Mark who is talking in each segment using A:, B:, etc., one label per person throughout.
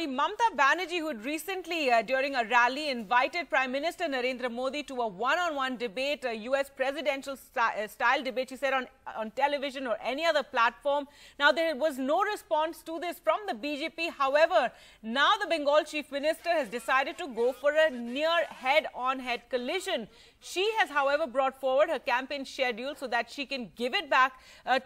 A: Mamata Banerjee, who had recently, during a rally, invited Prime Minister Narendra Modi to a one-on-one debate, a US presidential style debate, she said, on television or any other platform. Now, there was no response to this from the BJP. However, now the Bengal Chief Minister has decided to go for a near head-on-head collision. She has, however, brought forward her campaign schedule so that she can give it back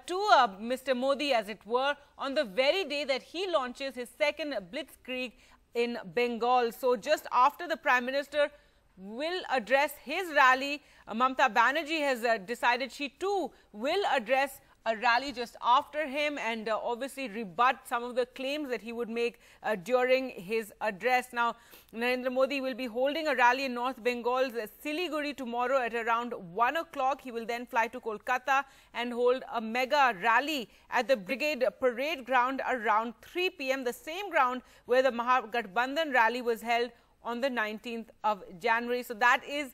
A: to Mr. Modi, as it were, on the very day that he launches his second blitzkrieg in Bengal. So just after the Prime Minister will address his rally, Mamata Banerjee has decided she too will address a rally just after him and obviously rebut some of the claims that he would make during his address. Now, Narendra Modi will be holding a rally in North Bengal's Siliguri tomorrow at around 1 o'clock. He will then fly to Kolkata and hold a mega rally at the Brigade Parade Ground around 3 p.m., the same ground where the Mahagathbandhan rally was held on the 19th of January. So that is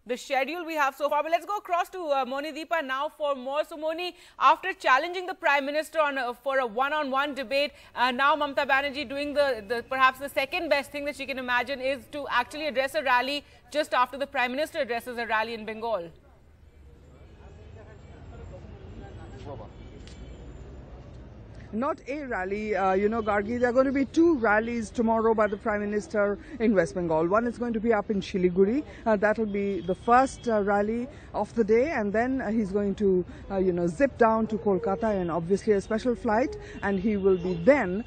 A: the schedule we have so far. But let's go across to Monideepa now for more. So Moni, after challenging the Prime Minister for a one-on-one debate, now Mamata Banerjee doing perhaps the second best thing that she can imagine is to actually address a rally just after the Prime Minister addresses a rally in Bengal.
B: Not a rally, Gargi, there are going to be two rallies tomorrow by the Prime Minister in West Bengal. One is going to be up in Siliguri. That will be the first rally of the day, and then he's going to, zip down to Kolkata and obviously a special flight, and he will be then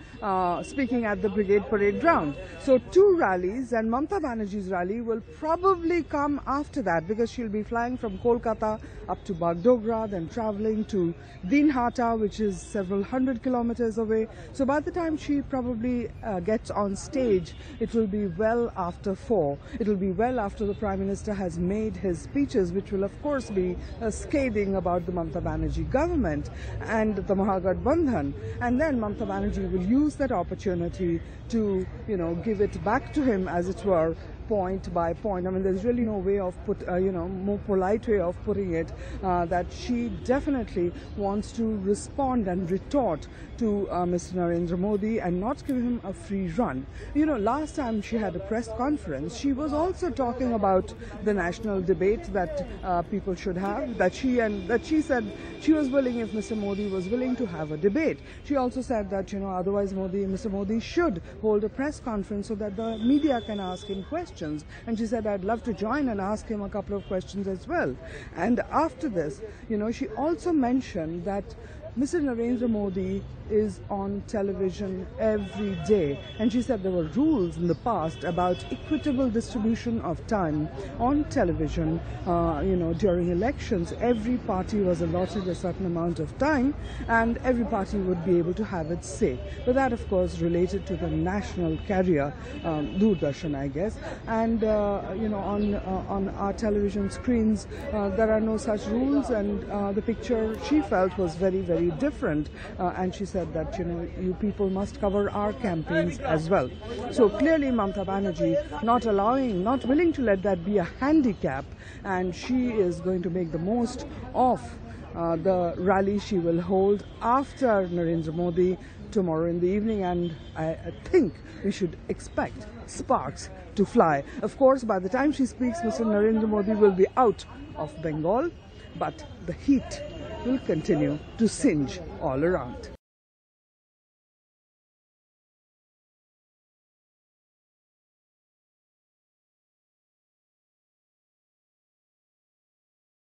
B: speaking at the Brigade Parade Ground. So two rallies, and Mamata Banerjee's rally will probably come after that because she'll be flying from Kolkata up to Bagdogra, then traveling to Dinhata, which is several hundred kilometers away. So by the time she probably gets on stage, it will be well after 4. It will be well after the Prime Minister has made his speeches, which will of course be scathing about the Mamata Banerjee government and the Mahagathbandhan. And then Mamata Banerjee will use that opportunity to, give it back to him, as it were, point by point. I mean, there's really no way of more polite way of putting it, that she definitely wants to respond and retort to Mr. Narendra Modi and not give him a free run. Last time she had a press conference, she was also talking about the national debate that people should have, that she said she was willing if Mr. Modi was willing to have a debate. She also said that, otherwise Mr. Modi should hold a press conference so that the media can ask him questions. And she said, I'd love to join and ask him a couple of questions as well. And after this, she also mentioned that Mr. Narendra Modi is on television every day, and she said there were rules in the past about equitable distribution of time on television. During elections, every party was allotted a certain amount of time and every party would be able to have its say. But that of course related to the national carrier, Doordarshan, I guess. And on our television screens there are no such rules, and the picture she felt was very, very different, and she said that you people must cover our campaigns as well. So clearly Mamata Banerjee not willing to let that be a handicap, and she is going to make the most of the rally she will hold after Narendra Modi tomorrow in the evening, and I think we should expect sparks to fly. Of course, by the time she speaks, Mr. Narendra Modi will be out of Bengal, but the heat will continue to singe all around.